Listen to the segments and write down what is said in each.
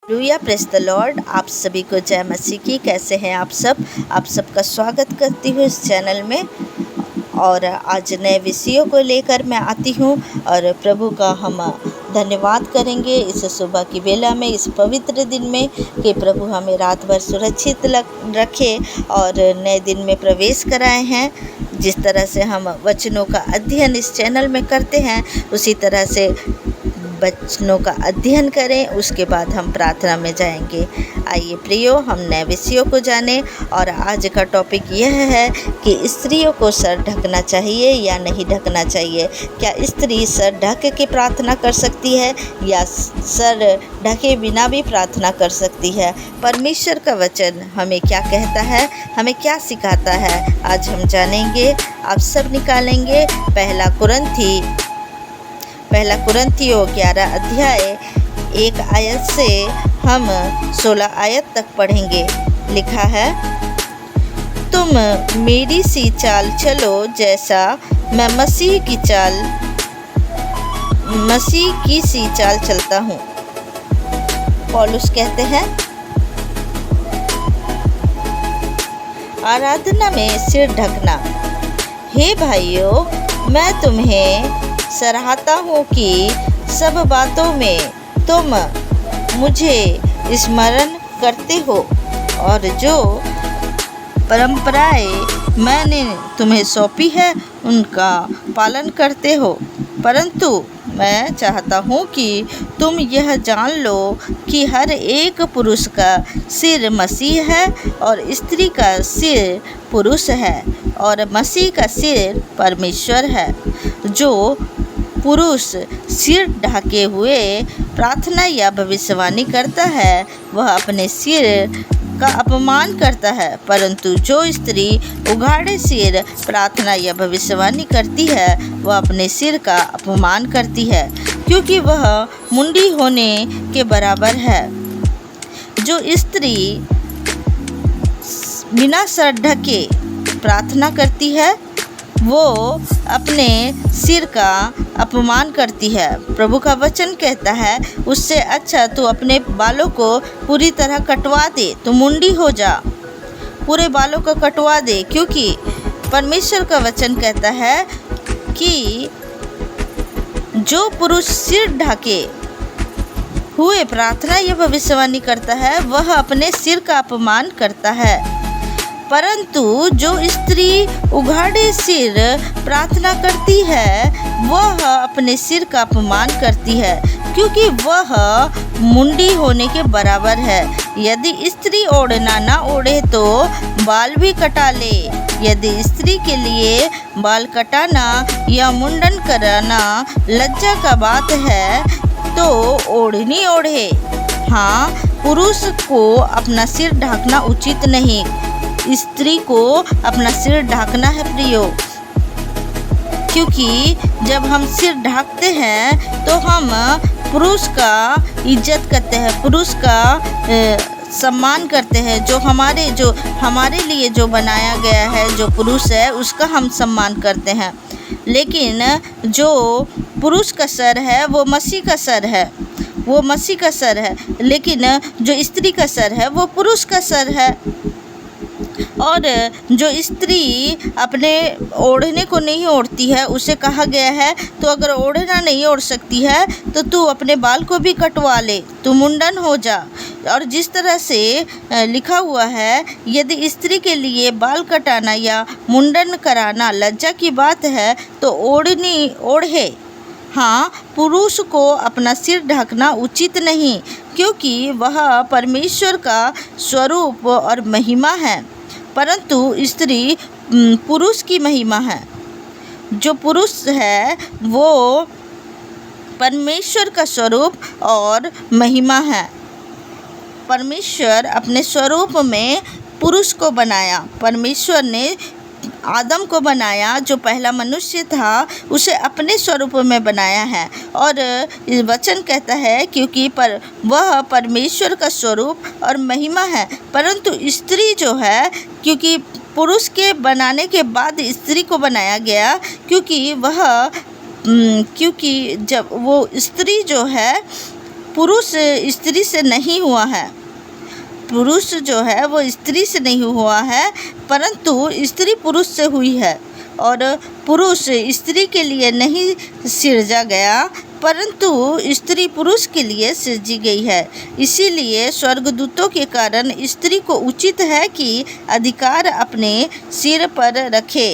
लुया press the Lord. आप सभी को जय मसीह की। कैसे हैं आप सब? आप सबका स्वागत करती हूँ इस चैनल में। और आज नए विषयों को लेकर मैं आती हूँ और प्रभु का हम धन्यवाद करेंगे इस सुबह की बेला में, इस पवित्र दिन में, कि प्रभु हमें रात भर सुरक्षित रखे और नए दिन में प्रवेश कराए हैं। जिस तरह से हम वचनों का अध्ययन इस चैनल में करते हैं, उसी तरह से वचनों का अध्ययन करें, उसके बाद हम प्रार्थना में जाएंगे। आइए प्रियो, हम नए विषयों को जानें। और आज का टॉपिक यह है कि स्त्रियों को सर ढकना चाहिए या नहीं ढकना चाहिए। क्या स्त्री सर ढक के प्रार्थना कर सकती है या सर ढके बिना भी प्रार्थना कर सकती है? परमेश्वर का वचन हमें क्या कहता है, हमें क्या सिखाता है, आज हम जानेंगे। आप सब निकालेंगे पहला कुरिन्थियों 11 अध्याय 1 आयत से हम 16 आयत तक पढ़ेंगे। लिखा है, तुम मेरी सी चाल चलो जैसा मैं मसीह की सी चाल चलता हूँ। पौलुस कहते हैं, आराधना में सिर ढकना। हे भाइयों, मैं तुम्हें सराहता हूँ कि सब बातों में तुम मुझे स्मरण करते हो और जो परंपराएं मैंने तुम्हें सौंपी है उनका पालन करते हो। परंतु मैं चाहता हूँ कि तुम यह जान लो कि हर एक पुरुष का सिर मसीह है और स्त्री का सिर पुरुष है और मसीह का सिर परमेश्वर है। जो पुरुष सिर ढके हुए प्रार्थना या भविष्यवाणी करता है वह अपने सिर का अपमान करता है, परंतु जो स्त्री उघाड़े सिर प्रार्थना या भविष्यवाणी करती है वह अपने सिर का अपमान करती है, क्योंकि वह मुंडी होने के बराबर है। जो स्त्री बिना सर ढके प्रार्थना करती है वो अपने सिर का अपमान करती है। प्रभु का वचन कहता है, उससे अच्छा तू अपने बालों को पूरी तरह कटवा दे, तू मुंडी हो जा, पूरे बालों को कटवा दे। क्योंकि परमेश्वर का वचन कहता है कि जो पुरुष सिर ढके हुए प्रार्थना या भविष्यवाणी करता है वह अपने सिर का अपमान करता है, परंतु जो स्त्री उघाड़े सिर प्रार्थना करती है वह अपने सिर का अपमान करती है, क्योंकि वह मुंडी होने के बराबर है। यदि स्त्री ओढ़ना ना ओढ़े तो बाल भी कटा ले। यदि स्त्री के लिए बाल कटाना या मुंडन कराना लज्जा का बात है तो ओढ़नी ओढ़े। हाँ, पुरुष को अपना सिर ढकना उचित नहीं, स्त्री को अपना सिर ढकना है प्रियो। क्योंकि जब हम सिर ढकते हैं तो हम पुरुष का इज्जत करते हैं, पुरुष का सम्मान करते हैं। जो हमारे लिए जो बनाया गया है, जो पुरुष है, उसका हम सम्मान करते हैं। लेकिन जो पुरुष का सर है वो मसीह का सर है, लेकिन जो स्त्री का सर है वो पुरुष का सर है। और जो स्त्री अपने ओढ़ने को नहीं ओढ़ती है उसे कहा गया है, तो अगर ओढ़ना नहीं ओढ़ सकती है तो तू अपने बाल को भी कटवा ले, तू मुंडन हो जा। और जिस तरह से लिखा हुआ है, यदि स्त्री के लिए बाल कटाना या मुंडन कराना लज्जा की बात है तो ओढ़नी ओढ़े। हाँ, पुरुष को अपना सिर ढकना उचित नहीं, क्योंकि वह परमेश्वर का स्वरूप और महिमा है, परंतु स्त्री पुरुष की महिमा है। जो पुरुष है वो परमेश्वर का स्वरूप और महिमा है। परमेश्वर अपने स्वरूप में पुरुष को बनाया। परमेश्वर ने आदम को बनाया, जो पहला मनुष्य था, उसे अपने स्वरूप में बनाया है। और वचन कहता है क्योंकि वह परमेश्वर का स्वरूप और महिमा है। परंतु स्त्री जो है, क्योंकि पुरुष के बनाने के बाद स्त्री को बनाया गया, क्योंकि जब वो स्त्री जो है पुरुष स्त्री से नहीं हुआ है। पुरुष जो है वो स्त्री से नहीं हुआ है, परंतु स्त्री पुरुष से हुई है। और पुरुष स्त्री के लिए नहीं सिरजा गया, परंतु स्त्री पुरुष के लिए सृजी गई है। इसीलिए स्वर्गदूतों के कारण स्त्री को उचित है कि अधिकार अपने सिर पर रखे।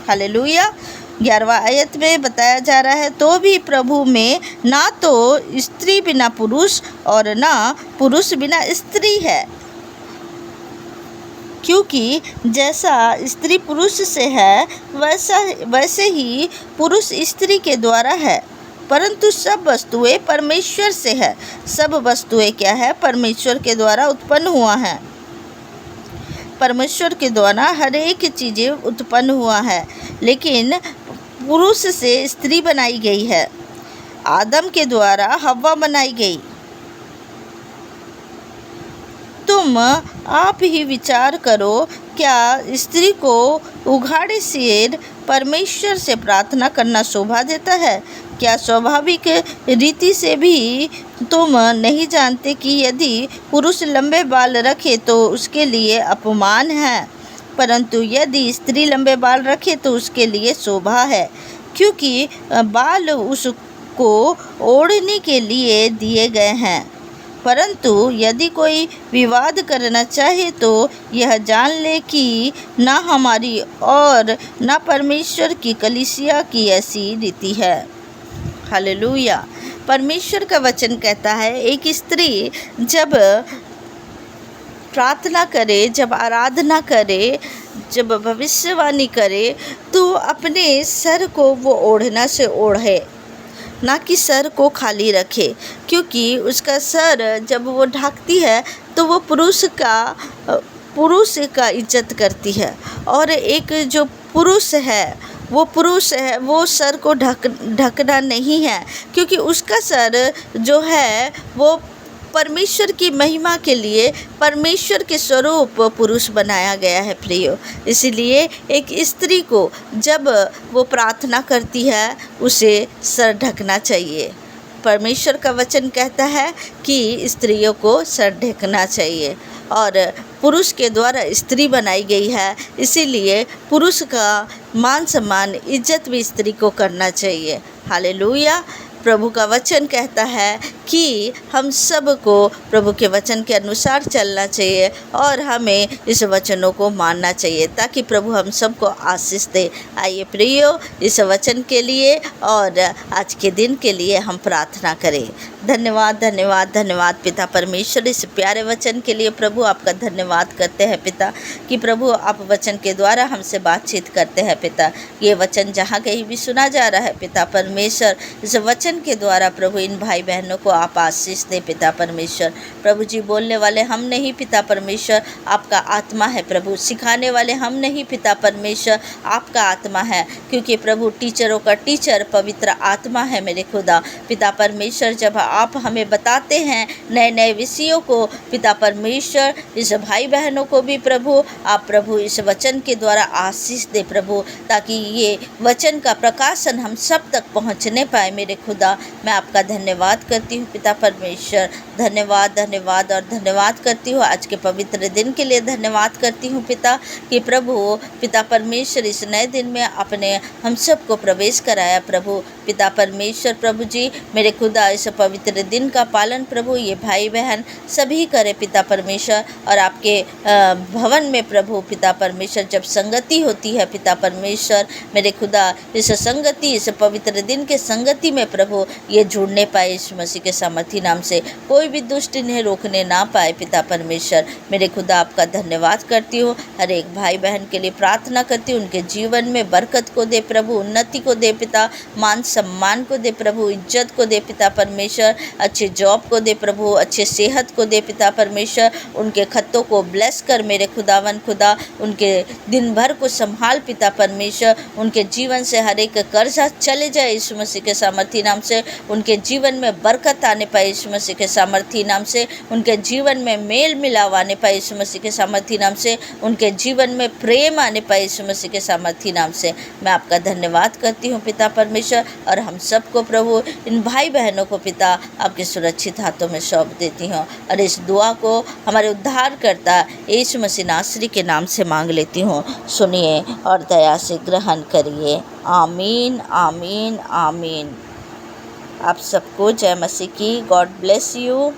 हालेलुया। 11वां आयत में बताया जा रहा है, तो भी प्रभु में ना तो स्त्री बिना पुरुष और ना पुरुष बिना स्त्री है, क्योंकि जैसा स्त्री पुरुष से है वैसे ही पुरुष स्त्री के द्वारा है। परंतु सब वस्तुएं परमेश्वर से है। सब वस्तुएं क्या है? परमेश्वर के द्वारा उत्पन्न हुआ है। परमेश्वर के द्वारा हर एक चीज़ें उत्पन्न हुआ है, लेकिन पुरुष से स्त्री बनाई गई है। आदम के द्वारा हव्वा बनाई गई। तुम आप ही विचार करो, क्या स्त्री को उघाड़े सिर परमेश्वर से प्रार्थना करना शोभा देता है? क्या स्वाभाविक रीति से भी तुम नहीं जानते कि यदि पुरुष लंबे बाल रखे तो उसके लिए अपमान है, परंतु यदि स्त्री लंबे बाल रखे तो उसके लिए शोभा है, क्योंकि बाल उसको ओढ़ने के लिए दिए गए हैं। परंतु यदि कोई विवाद करना चाहे तो यह जान ले कि ना हमारी और ना परमेश्वर की कलीसिया की ऐसी रीति है। हालेलुया। परमेश्वर का वचन कहता है, एक स्त्री जब प्रार्थना करे, जब आराधना करे, जब भविष्यवाणी करे, तो अपने सर को वो ओढ़ना से ओढ़े, ना कि सर को खाली रखे, क्योंकि उसका सर जब वो ढकती है तो वो पुरुष का इज्जत करती है। और एक जो पुरुष है वो सर को ढकना नहीं है, क्योंकि उसका सर जो है वो परमेश्वर की महिमा के लिए, परमेश्वर के स्वरूप पुरुष बनाया गया है प्रियो। इसलिए एक स्त्री को जब वो प्रार्थना करती है उसे सर ढकना चाहिए। परमेश्वर का वचन कहता है कि स्त्रियों को सर ढकना चाहिए, और पुरुष के द्वारा स्त्री बनाई गई है, इसीलिए पुरुष का मान सम्मान इज्जत भी स्त्री को करना चाहिए। हालेलुया। प्रभु का वचन कहता है कि हम सब को प्रभु के वचन के अनुसार चलना चाहिए और हमें इस वचनों को मानना चाहिए, ताकि प्रभु हम सबको आशीष दे। आइए प्रियो, इस वचन के लिए और आज के दिन के लिए हम प्रार्थना करें। धन्यवाद धन्यवाद धन्यवाद पिता परमेश्वर, इस प्यारे वचन के लिए प्रभु आपका धन्यवाद करते हैं पिता, कि प्रभु आप वचन के द्वारा हमसे बातचीत करते हैं पिता। ये वचन जहाँ कहीं भी सुना जा रहा है पिता परमेश्वर, इस वचन के द्वारा प्रभु इन भाई बहनों को आप आशीष दे पिता परमेश्वर। प्रभु जी, बोलने वाले हम नहीं पिता परमेश्वर, आपका आत्मा है प्रभु। सिखाने वाले हम नहीं पिता परमेश्वर, आपका आत्मा है, क्योंकि प्रभु टीचरों का टीचर पवित्र आत्मा है मेरे खुदा। पिता परमेश्वर, जब आप हमें बताते हैं नए नए विषयों को पिता परमेश्वर, इस भाई बहनों को भी प्रभु आप प्रभु इस वचन के द्वारा आशीष दे प्रभु, ताकि ये वचन का प्रकाशन हम सब तक पहुँचने पाए मेरे खुदा। मैं आपका धन्यवाद करती हूँ पिता परमेश्वर। धन्यवाद धन्यवाद और धन्यवाद करती हूँ आज के पवित्र दिन के लिए। धन्यवाद करती हूँ पिता कि प्रभु पिता परमेश्वर इस नए दिन में आपने हम सब को प्रवेश कराया प्रभु। पिता परमेश्वर प्रभु जी मेरे खुदा, इस पवित्र दिन का पालन प्रभु ये भाई बहन सभी करे पिता परमेश्वर। और आपके भवन में प्रभु पिता परमेश्वर जब संगति होती है पिता परमेश्वर मेरे खुदा, इस संगति, इस पवित्र दिन के संगति में प्रभु ये जुड़ने पाए यीशु मसीह के सामर्थी नाम से। कोई भी दुष्ट इन्हें रोकने ना पाए पिता परमेश्वर मेरे खुदा। आपका धन्यवाद करती हूँ, हर एक भाई बहन के लिए प्रार्थना करती हूँ, उनके जीवन में बरकत को दे प्रभु, उन्नति को दे पिता, मान सम्मान को दे प्रभु, इज्जत को दे पिता परमेश्वर, अच्छे जॉब को दे प्रभु, अच्छे सेहत को दे पिता परमेश्वर। उनके खत्तों को ब्लेस कर मेरे खुदावन खुदा, उनके दिन भर को संभाल पिता परमेश्वर। उनके जीवन से हर एक कर्जा चले जाए यीशु मसीह के सामर्थी नाम से। उनके जीवन में बरकत आने पाए यीशु मसीह के सामर्थी नाम से। उनके जीवन में मेल मिलाव आने पाए यीशु मसीह के सामर्थी नाम से। उनके जीवन में प्रेम आने पाए यीशु मसीह के सामर्थी नाम से। मैं आपका धन्यवाद करती हूँ पिता परमेश्वर, और हम सबको प्रभु इन भाई बहनों को पिता आपके सुरक्षित हाथों में सौंप देती हूँ और इस दुआ को हमारे उद्धारकर्ता यीशु मसीह नासरी के नाम से मांग लेती हूँ। सुनिए और दया से ग्रहण करिए। आमीन, आमीन, आमीन। आप सबको जय मसीह की। God bless you.